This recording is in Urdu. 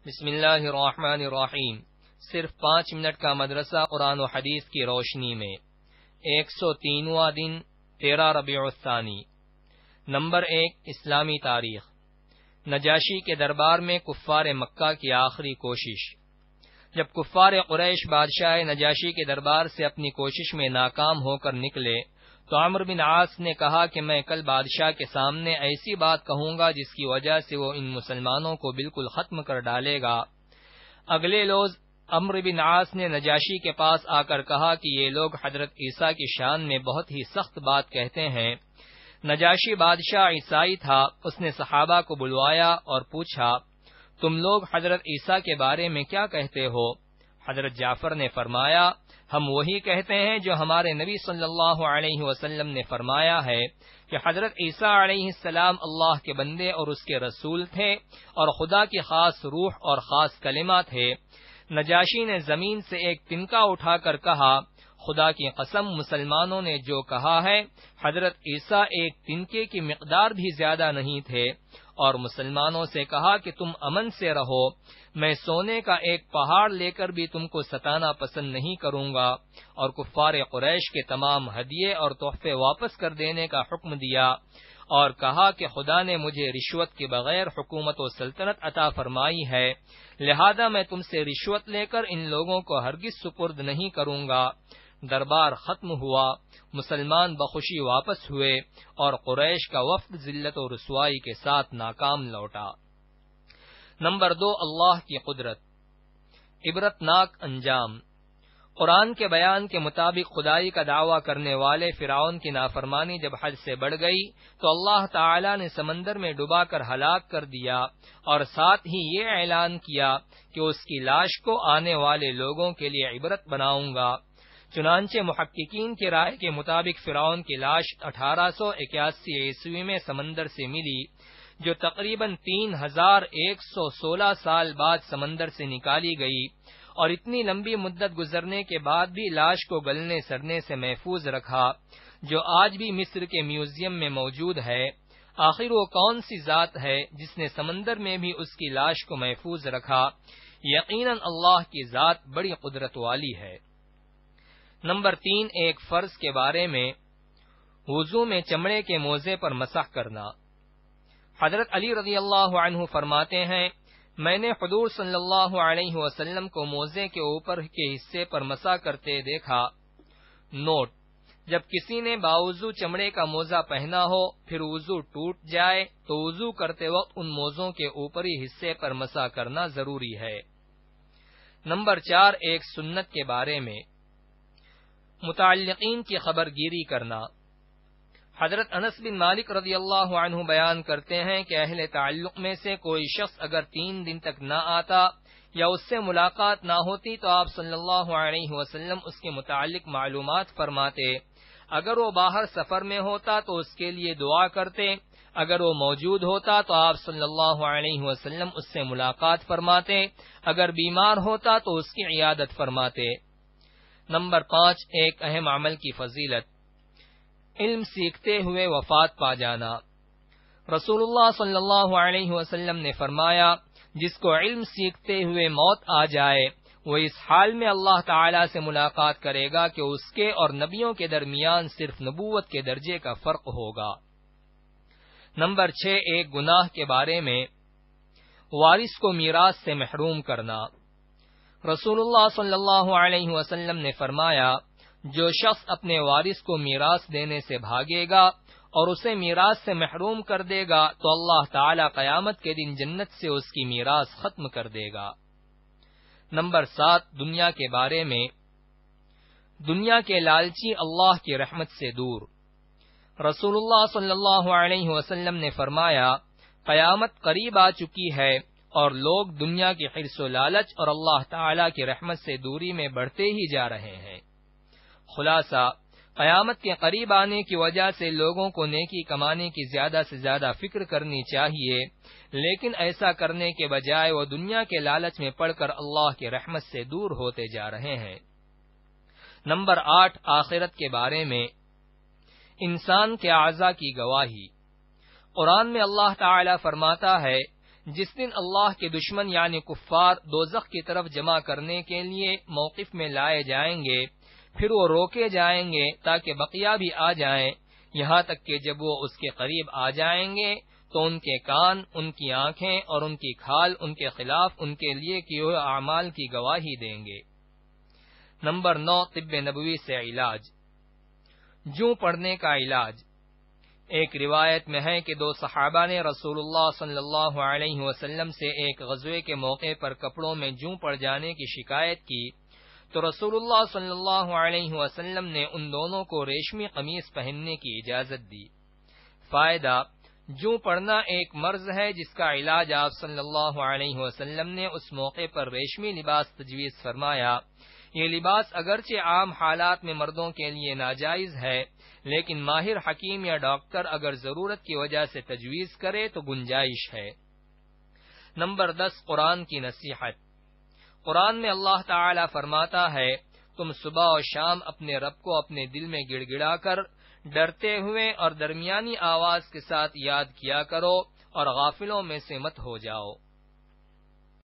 بسم اللہ الرحمن الرحیم۔ صرف 5 منٹ کا مدرسہ قرآن و حدیث کی روشنی میں 103واں دن 13 ربیع الثانی۔ نمبر 1، اسلامی تاریخ۔ نجاشی کے دربار میں کفار مکہ کی آخری کوشش۔ جب کفار قریش بادشاہ نجاشی کے دربار سے اپنی کوشش میں ناکام ہو کر نکلے تو عمرو بن عاص نے کہا کہ میں کل بادشاہ کے سامنے ایسی بات کہوں گا جس کی وجہ سے وہ ان مسلمانوں کو بالکل ختم کر ڈالے گا۔ اگلے روز عمرو بن عاص نے نجاشی کے پاس آ کر کہا کہ یہ لوگ حضرت عیسیٰ کی شان میں بہت ہی سخت بات کہتے ہیں۔ نجاشی بادشاہ عیسائی تھا، اس نے صحابہ کو بلوایا اور پوچھا، تم لوگ حضرت عیسیٰ کے بارے میں کیا کہتے ہو؟ حضرت جعفر نے فرمایا، ہم وہی کہتے ہیں جو ہمارے نبی صلی اللہ علیہ وسلم نے فرمایا ہے کہ حضرت عیسیٰ علیہ السلام اللہ کے بندے اور اس کے رسول تھے اور خدا کی خاص روح اور خاص کلمہ تھے۔ نجاشی نے زمین سے ایک تنکا اٹھا کر کہا، خدا کی قسم مسلمانوں نے جو کہا ہے حضرت عیسیٰ ایک تنکے کی مقدار بھی زیادہ نہیں تھے، اور مسلمانوں سے کہا کہ تم امن سے رہو، میں سونے کا ایک پہاڑ لے کر بھی تم کو ستانا پسند نہیں کروں گا، اور کفار قریش کے تمام ہدیے اور تحفے واپس کر دینے کا حکم دیا، اور کہا کہ خدا نے مجھے رشوت کے بغیر حکومت و سلطنت عطا فرمائی ہے، لہذا میں تم سے رشوت لے کر ان لوگوں کو ہرگز سپرد نہیں کروں گا۔ دربار ختم ہوا، مسلمان بخوشی واپس ہوئے اور قریش کا وفد ذلت و رسوائی کے ساتھ ناکام لوٹا۔ نمبر 2، اللہ کی قدرت۔ عبرتناک انجام۔ قرآن کے بیان کے مطابق خدائی کا دعویٰ کرنے والے فرعون کی نافرمانی جب حد سے بڑھ گئی تو اللہ تعالی نے سمندر میں ڈبا کر ہلاک کر دیا، اور ساتھ ہی یہ اعلان کیا کہ اس کی لاش کو آنے والے لوگوں کے لیے عبرت بناؤں گا۔ چنانچہ محققین کی رائے کے مطابق فرعون کی لاش 1881 عیسوی میں سمندر سے ملی، جو تقریباً 3116 سال بعد سمندر سے نکالی گئی، اور اتنی لمبی مدت گزرنے کے بعد بھی لاش کو گلنے سڑنے سے محفوظ رکھا، جو آج بھی مصر کے میوزیم میں موجود ہے۔ آخر وہ کون سی ذات ہے جس نے سمندر میں بھی اس کی لاش کو محفوظ رکھا؟ یقیناً اللہ کی ذات بڑی قدرت والی ہے۔ نمبر 3، ایک فرض کے بارے میں، وضو میں چمڑے کے موزے پر مسح کرنا۔ حضرت علی رضی اللہ عنہ فرماتے ہیں، میں نے حضور صلی اللہ علیہ وسلم کو موزے کے اوپر کے حصے پر مسح کرتے دیکھا۔ نوٹ: جب کسی نے باوضو چمڑے کا موزہ پہنا ہو پھر وضو ٹوٹ جائے تو وضو کرتے وقت ان موزوں کے اوپری حصے پر مسح کرنا ضروری ہے۔ نمبر 4، ایک سنت کے بارے میں، متعلقین کی خبر گیری کرنا۔ حضرت انس بن مالک رضی اللہ عنہ بیان کرتے ہیں کہ اہل تعلق میں سے کوئی شخص اگر 3 دن تک نہ آتا یا اس سے ملاقات نہ ہوتی تو آپ صلی اللہ علیہ وسلم اس کے متعلق معلومات فرماتے، اگر وہ باہر سفر میں ہوتا تو اس کے لیے دعا کرتے، اگر وہ موجود ہوتا تو آپ صلی اللہ علیہ وسلم اس سے ملاقات فرماتے، اگر بیمار ہوتا تو اس کی عیادت فرماتے۔ نمبر 5، ایک اہم عمل کی فضیلت، علم سیکھتے ہوئے وفات پا جانا۔ رسول اللہ صلی اللہ علیہ وسلم نے فرمایا، جس کو علم سیکھتے ہوئے موت آ جائے وہ اس حال میں اللہ تعالی سے ملاقات کرے گا کہ اس کے اور نبیوں کے درمیان صرف نبوت کے درجے کا فرق ہوگا۔ نمبر 6، ایک گناہ کے بارے میں، وارث کو میراث سے محروم کرنا۔ رسول اللہ صلی اللہ علیہ وسلم نے فرمایا، جو شخص اپنے وارث کو میراث دینے سے بھاگے گا اور اسے میراث سے محروم کر دے گا تو اللہ تعالی قیامت کے دن جنت سے اس کی میراث ختم کر دے گا۔ نمبر 7، دنیا کے بارے میں، دنیا کے لالچی اللہ کی رحمت سے دور۔ رسول اللہ صلی اللہ علیہ وسلم نے فرمایا، قیامت قریب آ چکی ہے اور لوگ دنیا کی حرص و لالچ اور اللہ تعالی کی رحمت سے دوری میں بڑھتے ہی جا رہے ہیں۔ خلاصہ، قیامت کے قریب آنے کی وجہ سے لوگوں کو نیکی کمانے کی زیادہ سے زیادہ فکر کرنی چاہیے، لیکن ایسا کرنے کے بجائے وہ دنیا کے لالچ میں پڑ کر اللہ کی رحمت سے دور ہوتے جا رہے ہیں۔ نمبر 8، آخرت کے بارے میں، انسان کے اعضاء کی گواہی۔ قرآن میں اللہ تعالی فرماتا ہے، جس دن اللہ کے دشمن یعنی کفار دوزخ کی طرف جمع کرنے کے لیے موقف میں لائے جائیں گے، پھر وہ روکے جائیں گے تاکہ بقیہ بھی آ جائیں، یہاں تک کہ جب وہ اس کے قریب آ جائیں گے تو ان کے کان، ان کی آنکھیں اور ان کی کھال ان کے خلاف ان کے لیے کیے ہوئے اعمال کی گواہی دیں گے۔ نمبر 9، طب نبوی سے علاج۔ جوں پڑنے کا علاج۔ ایک روایت میں ہے کہ 2 صحابہ نے رسول اللہ صلی اللہ علیہ وسلم سے ایک غزوے کے موقع پر کپڑوں میں جوں پڑ جانے کی شکایت کی تو رسول اللہ صلی اللہ علیہ وسلم نے ان دونوں کو ریشمی قمیص پہننے کی اجازت دی۔ فائدہ: جوں پڑنا ایک مرض ہے جس کا علاج آپ صلی اللہ علیہ وسلم نے اس موقع پر ریشمی لباس تجویز فرمایا۔ یہ لباس اگرچہ عام حالات میں مردوں کے لیے ناجائز ہے، لیکن ماہر حکیم یا ڈاکٹر اگر ضرورت کی وجہ سے تجویز کرے تو گنجائش ہے۔ نمبر 10، قرآن کی نصیحت۔ قرآن میں اللہ تعالی فرماتا ہے، تم صبح اور شام اپنے رب کو اپنے دل میں گڑ گڑا کر ڈرتے ہوئے اور درمیانی آواز کے ساتھ یاد کیا کرو اور غافلوں میں سے مت ہو جاؤ۔